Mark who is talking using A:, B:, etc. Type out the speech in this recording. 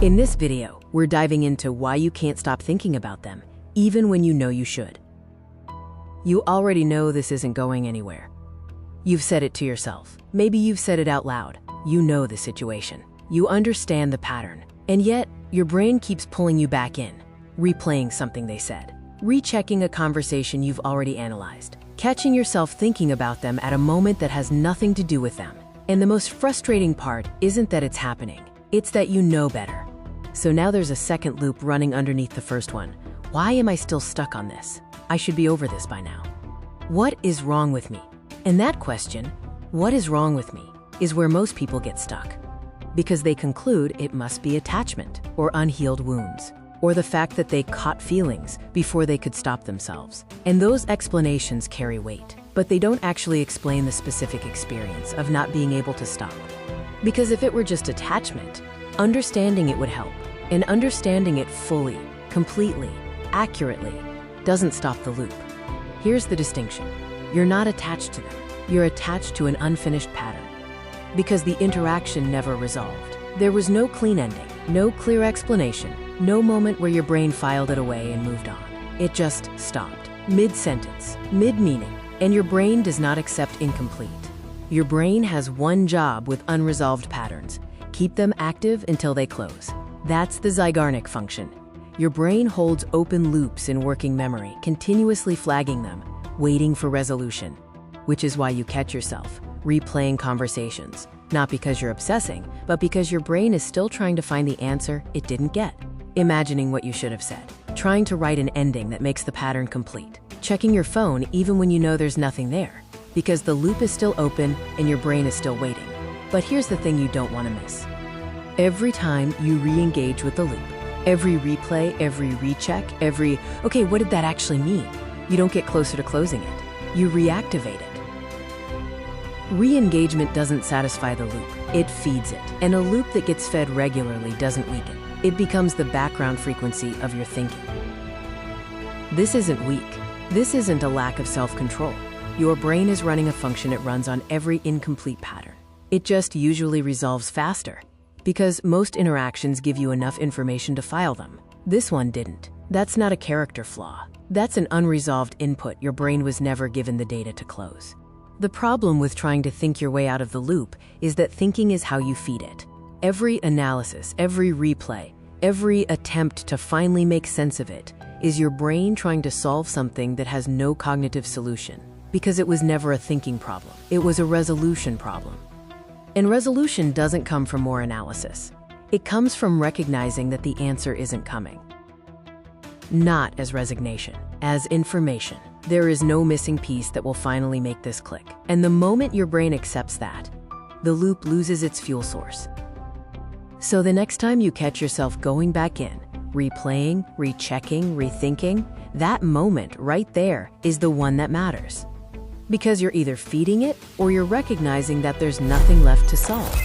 A: In this video, we're diving into why you can't stop thinking about them, even when you know you should. You already know this isn't going anywhere. You've said it to yourself. Maybe you've said it out loud. You know the situation. You understand the pattern. And yet, your brain keeps pulling you back in, replaying something they said, rechecking a conversation you've already analyzed, catching yourself thinking about them at a moment that has nothing to do with them. And the most frustrating part isn't that it's happening. It's that you know better. So now there's a second loop running underneath the first one. Why am I still stuck on this? I should be over this by now. What is wrong with me? And that question, what is wrong with me, is where most people get stuck. Because they conclude it must be attachment, or unhealed wounds, or the fact that they caught feelings before they could stop themselves. And those explanations carry weight, but they don't actually explain the specific experience of not being able to stop. Because if it were just attachment, understanding it would help. And understanding it fully, completely, accurately, doesn't stop the loop. Here's the distinction. You're not attached to them. You're attached to an unfinished pattern. Because the interaction never resolved. There was no clean ending, no clear explanation, no moment where your brain filed it away and moved on. It just stopped, mid-sentence, mid-meaning, and your brain does not accept incomplete. Your brain has one job with unresolved patterns: keep them active until they close. That's the Zeigarnik function. Your brain holds open loops in working memory, continuously flagging them, waiting for resolution. Which is why you catch yourself replaying conversations, not because you're obsessing, but because your brain is still trying to find the answer it didn't get. Imagining what you should have said, trying to write an ending that makes the pattern complete, checking your phone even when you know there's nothing there, because the loop is still open and your brain is still waiting. But here's the thing you don't want to miss. Every time you re-engage with the loop, every replay, every recheck, every, okay, what did that actually mean? You don't get closer to closing it. You reactivate it. Re-engagement doesn't satisfy the loop, it feeds it. And a loop that gets fed regularly doesn't weaken. It becomes the background frequency of your thinking. This isn't weak. This isn't a lack of self-control. Your brain is running a function it runs on every incomplete pattern. It just usually resolves faster, because most interactions give you enough information to file them. This one didn't. That's not a character flaw. That's an unresolved input your brain was never given the data to close. The problem with trying to think your way out of the loop is that thinking is how you feed it. Every analysis, every replay, every attempt to finally make sense of it is your brain trying to solve something that has no cognitive solution, because it was never a thinking problem. It was a resolution problem. And resolution doesn't come from more analysis. It comes from recognizing that the answer isn't coming. Not as resignation, as information. There is no missing piece that will finally make this click. And the moment your brain accepts that, the loop loses its fuel source. So the next time you catch yourself going back in, replaying, rechecking, rethinking, that moment right there is the one that matters. Because you're either feeding it or you're recognizing that there's nothing left to solve.